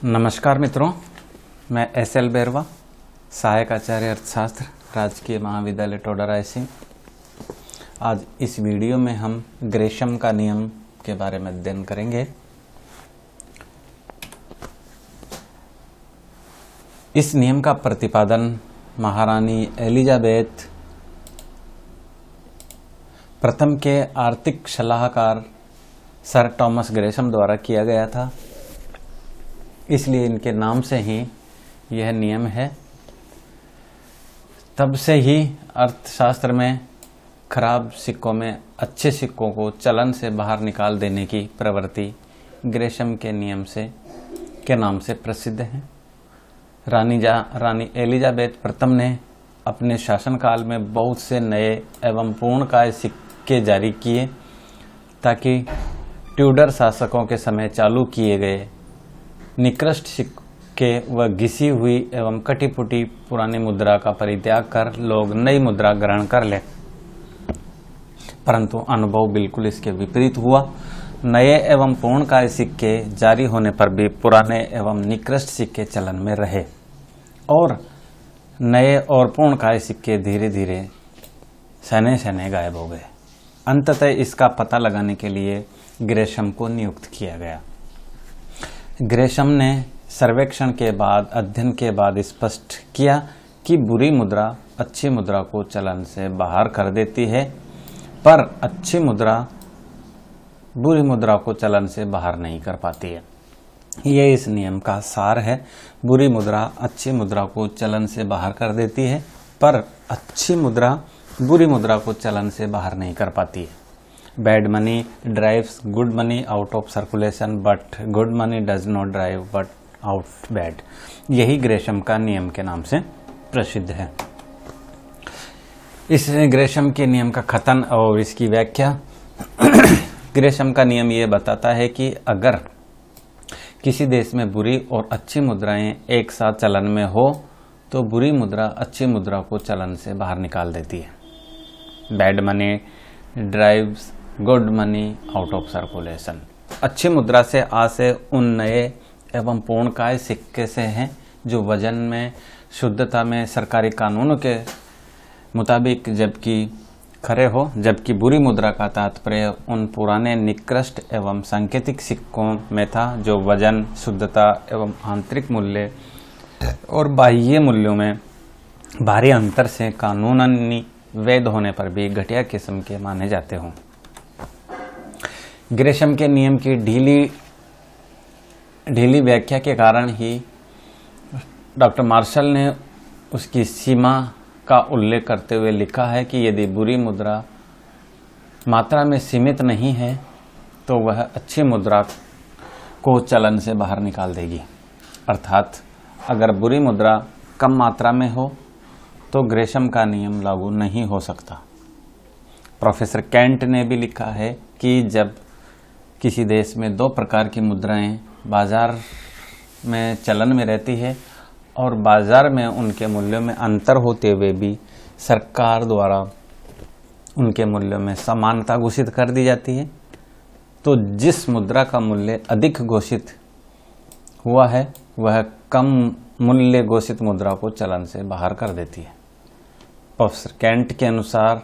नमस्कार मित्रों, मैं एस.एल. बेरवा, सहायक आचार्य अर्थशास्त्र, राजकीय महाविद्यालय टोडा रायसिंह। आज इस वीडियो में हम ग्रेशम का नियम के बारे में अध्ययन करेंगे। इस नियम का प्रतिपादन महारानी एलिजाबेथ प्रथम के आर्थिक सलाहकार सर टॉमस ग्रेशम द्वारा किया गया था, इसलिए इनके नाम से ही यह नियम है। तब से ही अर्थशास्त्र में खराब सिक्कों में अच्छे सिक्कों को चलन से बाहर निकाल देने की प्रवृत्ति ग्रेशम के नियम के नाम से प्रसिद्ध है। रानी एलिजाबेथ प्रथम ने अपने शासनकाल में बहुत से नए एवं पूर्णकाय सिक्के जारी किए ताकि ट्यूडर शासकों के समय चालू किए गए निकृष्ट सिक्के व घिसी हुई एवं कटी-पुटी पुरानी मुद्रा का परित्याग कर लोग नई मुद्रा ग्रहण कर ले। परंतु अनुभव बिल्कुल इसके विपरीत हुआ। नए एवं पूर्णकाय सिक्के जारी होने पर भी पुराने एवं निकृष्ट सिक्के चलन में रहे और नए और पूर्णकाय सिक्के धीरे धीरे सने गायब हो गए। अंततः इसका पता लगाने के लिए ग्रेशम को नियुक्त किया गया। ग्रेशम ने सर्वेक्षण के बाद अध्ययन के बाद स्पष्ट किया कि बुरी मुद्रा अच्छी मुद्रा को चलन से बाहर कर देती है, पर अच्छी मुद्रा बुरी मुद्रा को चलन से बाहर नहीं कर पाती है। ये इस नियम का सार है। बुरी मुद्रा अच्छी मुद्रा को चलन से बाहर कर देती है, पर अच्छी मुद्रा बुरी मुद्रा को चलन से बाहर नहीं कर पाती है। Bad money drives good money out of circulation, but good money does not drive but out bad. यही ग्रेशम का नियम के नाम से प्रसिद्ध है। इस ग्रेशम के नियम का कथन और इसकी व्याख्या ग्रेशम का नियम ये बताता है कि अगर किसी देश में बुरी और अच्छी मुद्राएं एक साथ चलन में हो तो बुरी मुद्रा अच्छी मुद्रा को चलन से बाहर निकाल देती है। Bad money drives good money out of circulation. अच्छी मुद्रा से आशय उन नए एवं पूर्णकाय सिक्के से हैं जो वजन में, शुद्धता में सरकारी कानूनों के मुताबिक जबकि खरे हो, जबकि बुरी मुद्रा का तात्पर्य उन पुराने निकृष्ट एवं सांकेतिक सिक्कों में था जो वजन, शुद्धता एवं आंतरिक मूल्य और बाह्य मूल्यों में भारी अंतर से कानूनन वैध होने पर भी घटिया किस्म के माने जाते हों। ग्रेशम के नियम की ढीली व्याख्या के कारण ही डॉक्टर मार्शल ने उसकी सीमा का उल्लेख करते हुए लिखा है कि यदि बुरी मुद्रा मात्रा में सीमित नहीं है तो वह अच्छी मुद्रा को चलन से बाहर निकाल देगी। अर्थात अगर बुरी मुद्रा कम मात्रा में हो तो ग्रेशम का नियम लागू नहीं हो सकता। प्रोफेसर कैंट ने भी लिखा है कि जब किसी देश में दो प्रकार की मुद्राएं बाजार में चलन में रहती है और बाजार में उनके मूल्यों में अंतर होते हुए भी सरकार द्वारा उनके मूल्यों में समानता घोषित कर दी जाती है, तो जिस मुद्रा का मूल्य अधिक घोषित हुआ है वह कम मूल्य घोषित मुद्रा को चलन से बाहर कर देती है। प्रोफेसर कैंट के अनुसार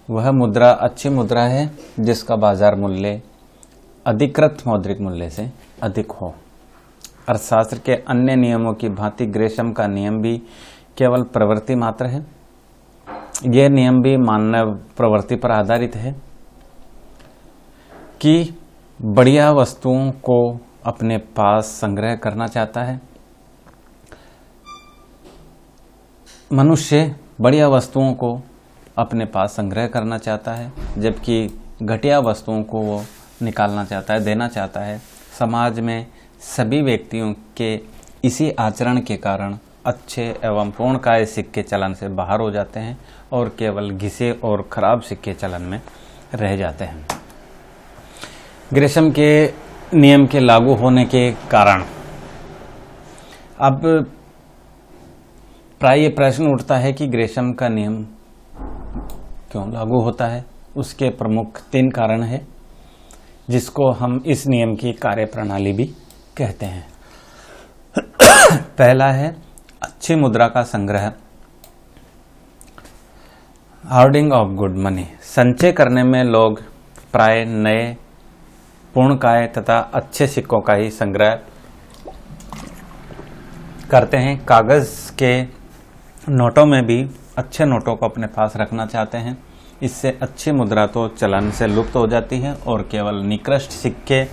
वह मुद्रा अच्छी मुद्रा है जिसका बाजार मूल्य अधिकृत मौद्रिक मूल्य से अधिक हो। अर्थशास्त्र के अन्य नियमों की भांति ग्रेशम का नियम भी केवल प्रवृत्ति मात्र है। यह नियम भी मानव प्रवृत्ति पर आधारित है कि बढ़िया वस्तुओं को अपने पास संग्रह करना चाहता है। मनुष्य बढ़िया वस्तुओं को अपने पास संग्रह करना चाहता है, जबकि घटिया वस्तुओं को वो निकालना चाहता है, देना चाहता है। समाज में सभी व्यक्तियों के इसी आचरण के कारण अच्छे एवं पूर्णकाय सिक्के चलन से बाहर हो जाते हैं और केवल घिसे और खराब सिक्के चलन में रह जाते हैं। ग्रेशम के नियम के लागू होने के कारण अब प्राय ये प्रश्न उठता है कि ग्रेशम का नियम क्यों लागू होता है। उसके प्रमुख 3 कारण हैं, जिसको हम इस नियम की कार्यप्रणाली भी कहते हैं। पहला है अच्छी मुद्रा का संग्रह, होर्डिंग ऑफ गुड मनी। संचय करने में लोग प्राय नए पूर्णकाय तथा अच्छे सिक्कों का ही संग्रह करते हैं। कागज के नोटों में भी अच्छे नोटों को अपने पास रखना चाहते हैं। इससे अच्छी मुद्रा तो चलन से लुप्त हो जाती है और केवल निकृष्ट सिक्के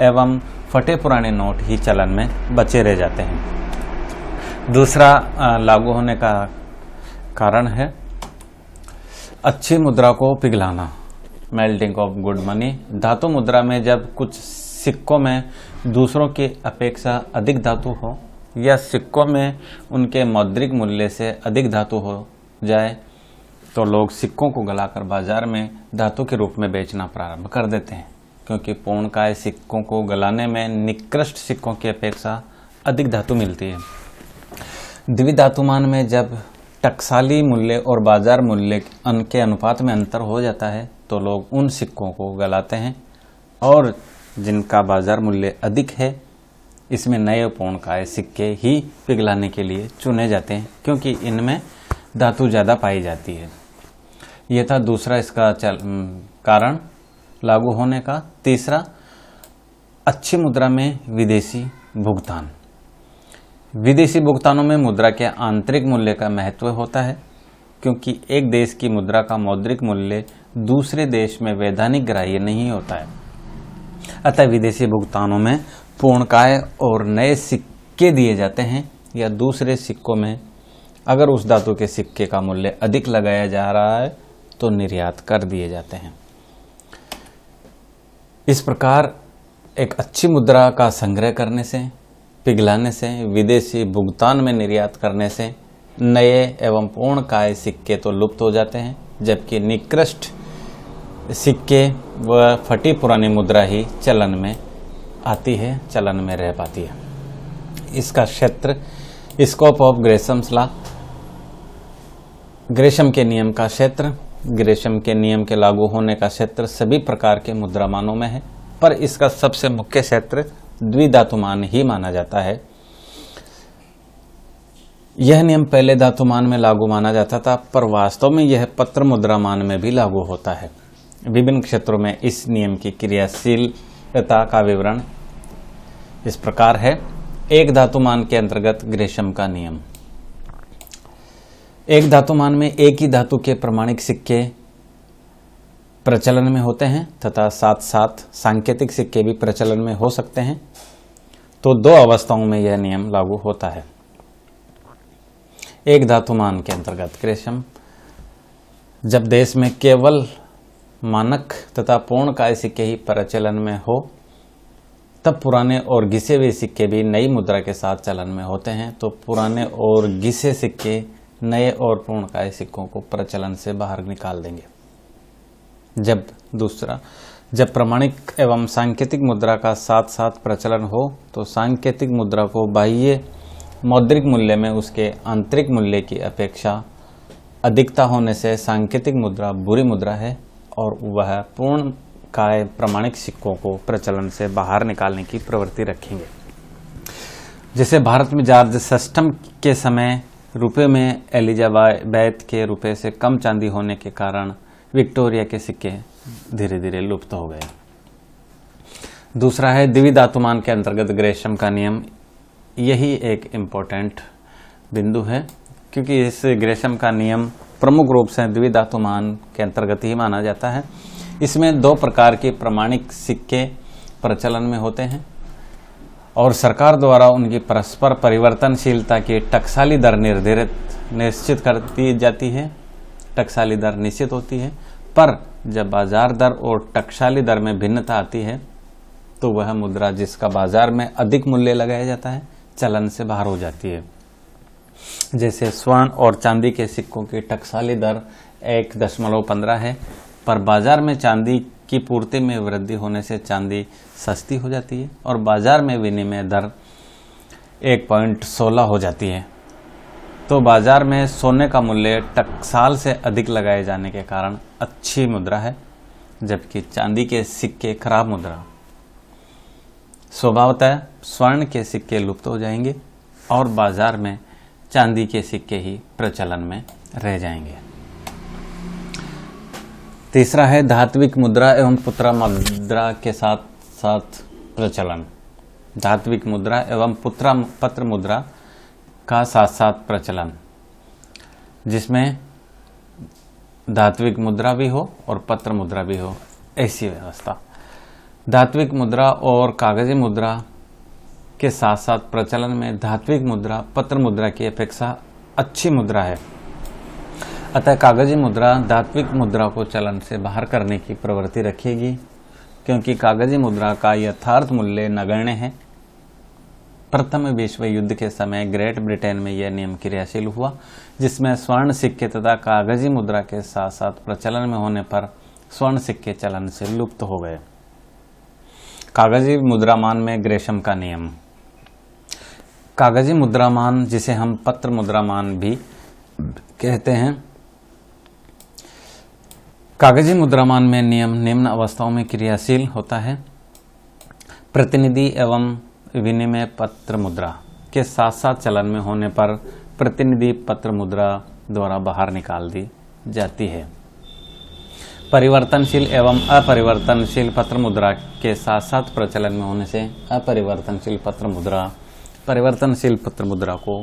एवं फटे पुराने नोट ही चलन में बचे रह जाते हैं। दूसरा लागू होने का कारण है अच्छी मुद्रा को पिघलाना, मेल्टिंग ऑफ गुड मनी। धातु मुद्रा में जब कुछ सिक्कों में दूसरों की अपेक्षा अधिक धातु हो या सिक्कों में उनके मौद्रिक मूल्य से अधिक धातु हो जाए तो लोग सिक्कों को गलाकर बाजार में धातु के रूप में बेचना प्रारंभ कर देते हैं, क्योंकि पूर्णकाय सिक्कों को गलाने में निकृष्ट सिक्कों की अपेक्षा अधिक धातु मिलती है। द्विधातुमान में जब टकसाली मूल्य और बाजार मूल्य के अनुपात में अंतर हो जाता है तो लोग उन सिक्कों को गलाते हैं और जिनका बाजार मूल्य अधिक है इसमें नए पूर्णकाय सिक्के ही पिघलाने के लिए चुने जाते हैं, क्योंकि इनमें धातु ज़्यादा पाई जाती है। यह था दूसरा इसका कारण लागू होने का। तीसरा, अच्छी मुद्रा में विदेशी भुगतान। विदेशी भुगतानों में मुद्रा के आंतरिक मूल्य का महत्व होता है, क्योंकि एक देश की मुद्रा का मौद्रिक मूल्य दूसरे देश में वैधानिक ग्राह्य नहीं होता है। अतः विदेशी भुगतानों में पूर्णकाय और नए सिक्के दिए जाते हैं या दूसरे सिक्कों में अगर उस धातु के सिक्के का मूल्य अधिक लगाया जा रहा है तो निर्यात कर दिए जाते हैं। इस प्रकार एक अच्छी मुद्रा का संग्रह करने से, पिघलाने से, विदेशी भुगतान में निर्यात करने से नए एवं पूर्णकाय सिक्के तो लुप्त हो जाते हैं, जबकि निकृष्ट सिक्के व फटी पुरानी मुद्रा ही चलन में आती है, चलन में रह पाती है। इसका क्षेत्र, स्कोप ऑफ ग्रेशम्स लॉ, ग्रेशम के नियम का क्षेत्र, ग्रेशम के नियम के लागू होने का क्षेत्र सभी प्रकार के मुद्रामानों में है, पर इसका सबसे मुख्य क्षेत्र द्विधातुमान ही माना जाता है। यह नियम पहले धातुमान में लागू माना जाता था, पर वास्तव में यह पत्र मुद्रामान में भी लागू होता है। विभिन्न क्षेत्रों में इस नियम की क्रियाशीलता का विवरण इस प्रकार है। एक धातुमान के अंतर्गत ग्रेशम का नियम। एक धातुमान में एक ही धातु के प्रमाणिक सिक्के प्रचलन में होते हैं तथा साथ साथ सांकेतिक सिक्के भी प्रचलन में हो सकते हैं, तो दो अवस्थाओं में यह नियम लागू होता है। एक धातुमान के अंतर्गत ग्रेशम, जब देश में केवल मानक तथा पूर्णकाय सिक्के ही प्रचलन में हो तब पुराने और घिसे हुए सिक्के भी नई मुद्रा के साथ चलन में होते हैं, तो पुराने और घिसे सिक्के नए और पूर्णकाय सिक्कों को प्रचलन से बाहर निकाल देंगे। जब प्रमाणिक एवं सांकेतिक मुद्रा का साथ साथ प्रचलन हो तो सांकेतिक मुद्रा को बाह्य मौद्रिक मूल्य में उसके आंतरिक मूल्य की अपेक्षा अधिकता होने से सांकेतिक मुद्रा बुरी मुद्रा है और वह पूर्णकाय प्रमाणिक सिक्कों को प्रचलन से बाहर निकालने की प्रवृत्ति रखेंगे। जैसे भारत में जॉर्ज सस्टम के समय रुपये में एलिजाबेथ के रुपये से कम चांदी होने के कारण विक्टोरिया के सिक्के धीरे धीरे लुप्त हो गए। दूसरा है द्विधातुमान के अंतर्गत ग्रेशम का नियम। यही एक इम्पोर्टेंट बिंदु है, क्योंकि इस ग्रेशम का नियम प्रमुख रूप से द्विधातुमान के अंतर्गत ही माना जाता है। इसमें दो प्रकार के प्रमाणिक सिक्के प्रचलन में होते हैं और सरकार द्वारा उनकी परस्पर परिवर्तनशीलता की टकसाली दर निश्चित कर दी जाती है। टकसाली दर निश्चित होती है, पर जब बाजार दर और टकसाली दर में भिन्नता आती है तो वह मुद्रा जिसका बाजार में अधिक मूल्य लगाया जाता है चलन से बाहर हो जाती है। जैसे स्वर्ण और चांदी के सिक्कों की टकसाली दर 1.15 है, पर बाजार में चांदी की पूर्ति में वृद्धि होने से चांदी सस्ती हो जाती है और बाजार में विनिमय दर 1.16 हो जाती है। तो बाजार में सोने का मूल्य टकसाल से अधिक लगाए जाने के कारण अच्छी मुद्रा है, जबकि चांदी के सिक्के खराब मुद्रा। स्वभावतः स्वर्ण के सिक्के लुप्त हो जाएंगे और बाजार में चांदी के सिक्के ही प्रचलन में रह जाएंगे। तीसरा है धात्विक मुद्रा एवं पुत्रा मुद्रा के साथ साथ प्रचलन। धात्विक मुद्रा एवं पत्र मुद्रा का साथ साथ प्रचलन, जिसमें धात्विक मुद्रा भी हो और पत्र मुद्रा भी हो, ऐसी व्यवस्था। धात्विक मुद्रा और कागजी मुद्रा के साथ साथ प्रचलन में धात्विक मुद्रा पत्र मुद्रा की अपेक्षा अच्छी मुद्रा है। अतः कागजी मुद्रा धात्विक मुद्रा को चलन से बाहर करने की प्रवृत्ति रखेगी, क्योंकि कागजी मुद्रा का यथार्थ मूल्य नगण्य है। प्रथम विश्व युद्ध के समय ग्रेट ब्रिटेन में यह नियम क्रियाशील हुआ, जिसमें स्वर्ण सिक्के तथा कागजी मुद्रा के साथ साथ प्रचलन में होने पर स्वर्ण सिक्के चलन से लुप्त हो गए। कागजी मुद्रामान में ग्रेशम का नियम। कागजी मुद्रामान, जिसे हम पत्र मुद्रामान भी कहते हैं, कागजी मुद्रामान में नियम निम्न अवस्थाओं में क्रियाशील होता है। प्रतिनिधि एवं विनिमय पत्र मुद्रा के साथ साथ चलन में होने पर प्रतिनिधि पत्र मुद्रा द्वारा बाहर निकाल दी जाती है। परिवर्तनशील एवं अपरिवर्तनशील पत्र मुद्रा के साथ साथ प्रचलन में होने से अपरिवर्तनशील पत्र मुद्रा परिवर्तनशील पत्र मुद्रा को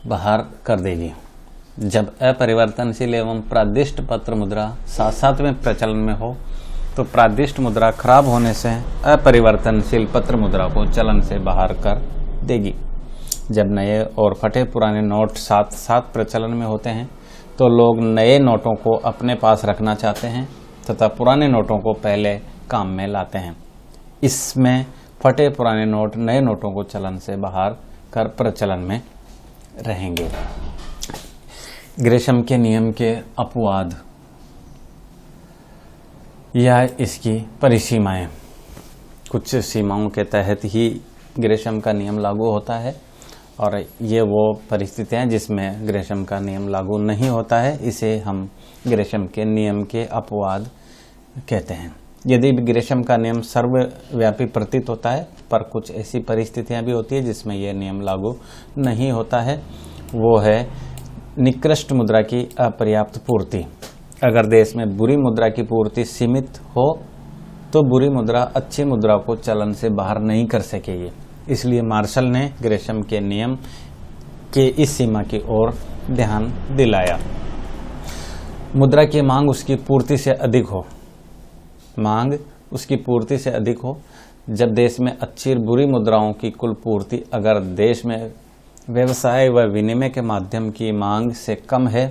बाहर कर देगी। जब अपरिवर्तनशील एवं प्रादिष्ट पत्र मुद्रा साथ साथ में प्रचलन में हो तो प्रादिष्ट मुद्रा खराब होने से अपरिवर्तनशील पत्र मुद्रा को चलन से बाहर कर देगी। जब नए और फटे पुराने नोट साथ साथ प्रचलन में होते हैं तो लोग नए नोटों को अपने पास रखना चाहते हैं तथा पुराने नोटों को पहले काम में लाते हैं। इसमें फटे पुराने नोट नए नोटों को चलन से बाहर कर प्रचलन में रहेंगे। ग्रेशम के नियम के अपवाद या इसकी परिसीमाएं। कुछ सीमाओं के तहत ही ग्रेशम का नियम लागू होता है और ये वो परिस्थितियां जिसमें ग्रेशम का नियम लागू नहीं होता है, इसे हम ग्रेशम के नियम के अपवाद कहते हैं। यदि ग्रेशम का नियम सर्वव्यापी प्रतीत होता है, पर कुछ ऐसी परिस्थितियां भी होती है जिसमें यह नियम लागू नहीं होता है। वो है निकृष्ट मुद्रा की अपर्याप्त पूर्ति। अगर देश में बुरी मुद्रा की पूर्ति सीमित हो तो बुरी मुद्रा अच्छी मुद्रा को चलन से बाहर नहीं कर सकेगी। इसलिए मार्शल ने ग्रेशम के नियम के इस सीमा की ओर ध्यान दिलाया। मुद्रा की मांग उसकी पूर्ति से अधिक हो। मांग उसकी पूर्ति से अधिक हो। जब देश में अच्छी और बुरी मुद्राओं की कुल पूर्ति अगर देश में व्यवसाय व विनिमय के माध्यम की मांग से कम है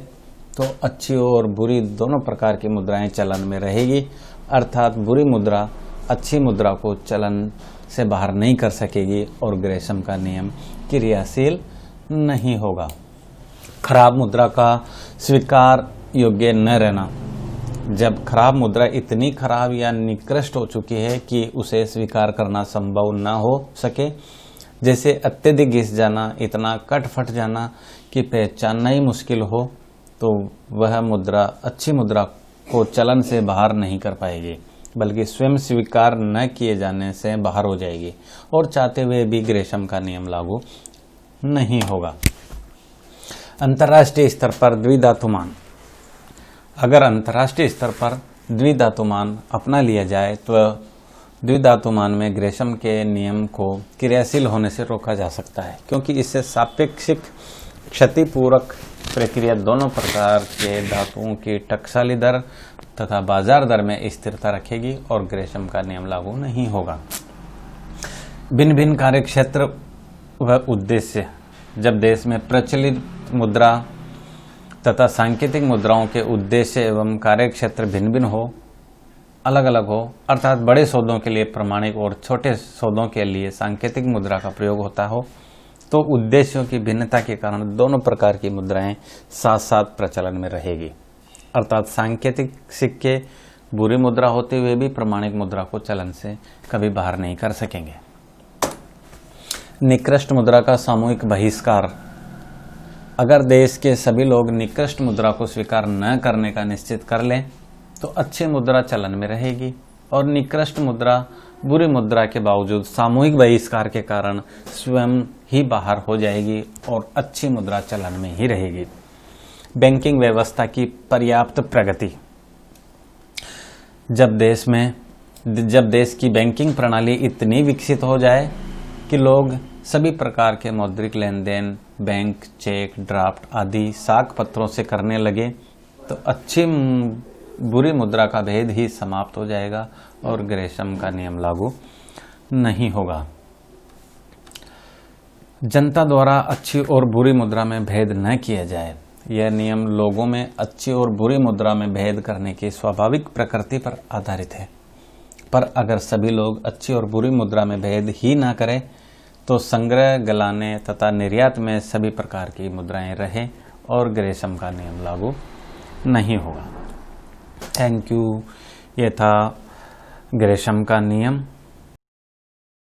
तो अच्छी और बुरी दोनों प्रकार की मुद्राएं चलन में रहेगी, अर्थात बुरी मुद्रा अच्छी मुद्रा को चलन से बाहर नहीं कर सकेगी और ग्रेशम का नियम क्रियाशील नहीं होगा। खराब मुद्रा का स्वीकार योग्य न रहना। जब खराब मुद्रा इतनी खराब या निकृष्ट हो चुकी है कि उसे स्वीकार करना संभव न हो सके, जैसे अत्यधिक घिस जाना, इतना कट फट जाना कि पहचानना ही मुश्किल हो, तो वह मुद्रा अच्छी मुद्रा को चलन से बाहर नहीं कर पाएगी, बल्कि स्वयं स्वीकार न किए जाने से बाहर हो जाएगी और चाहते हुए भी ग्रेशम का नियम लागू नहीं होगा। अंतर्राष्ट्रीय स्तर पर द्विधातुमान। अगर अंतर्राष्ट्रीय स्तर पर द्विधातुमान अपना लिया जाए तो द्विधातुमान में ग्रेशम के नियम को क्रियाशील होने से रोका जा सकता है, क्योंकि इससे सापेक्षिक क्षतिपूरक प्रक्रिया दोनों प्रकार के धातुओं की टकसाली दर तथा बाजार दर में स्थिरता रखेगी और ग्रेशम का नियम लागू नहीं होगा। भिन्न भिन्न कार्य क्षेत्र व उद्देश्य। जब देश में प्रचलित मुद्रा तथा सांकेतिक मुद्राओं के उद्देश्य एवं कार्य क्षेत्र भिन्न भिन्न हो, अलग अलग हो, अर्थात बड़े सौदों के लिए प्रमाणिक और छोटे सौदों के लिए सांकेतिक मुद्रा का प्रयोग होता हो, तो उद्देश्यों की भिन्नता के कारण दोनों प्रकार की मुद्राएं साथ साथ प्रचलन में रहेगी। अर्थात सांकेतिक सिक्के बुरी मुद्रा होते हुए भी प्रमाणिक मुद्रा को चलन से कभी बाहर नहीं कर सकेंगे। निकृष्ट मुद्रा का सामूहिक बहिष्कार। अगर देश के सभी लोग निकृष्ट मुद्रा को स्वीकार न करने का निश्चित कर लें तो अच्छी मुद्रा चलन में रहेगी और निकृष्ट मुद्रा, बुरी मुद्रा के बावजूद सामूहिक बहिष्कार के कारण स्वयं ही बाहर हो जाएगी और अच्छी मुद्रा चलन में ही रहेगी। बैंकिंग व्यवस्था की पर्याप्त प्रगति। जब देश की बैंकिंग प्रणाली इतनी विकसित हो जाए कि लोग सभी प्रकार के मौद्रिक लेन देन बैंक, चेक, ड्राफ्ट आदि साख पत्रों से करने लगे तो अच्छी बुरी मुद्रा का भेद ही समाप्त हो जाएगा और ग्रेशम का नियम लागू नहीं होगा। जनता द्वारा अच्छी और बुरी मुद्रा में भेद न किया जाए। यह नियम लोगों में अच्छी और बुरी मुद्रा में भेद करने की स्वाभाविक प्रकृति पर आधारित है। पर अगर सभी लोग अच्छी और बुरी मुद्रा में भेद ही ना करें तो संग्रह, गलाने तथा निर्यात में सभी प्रकार की मुद्राएं रहें और ग्रेशम का नियम लागू नहीं होगा। Thank you. ये था ग्रेशम का नियम।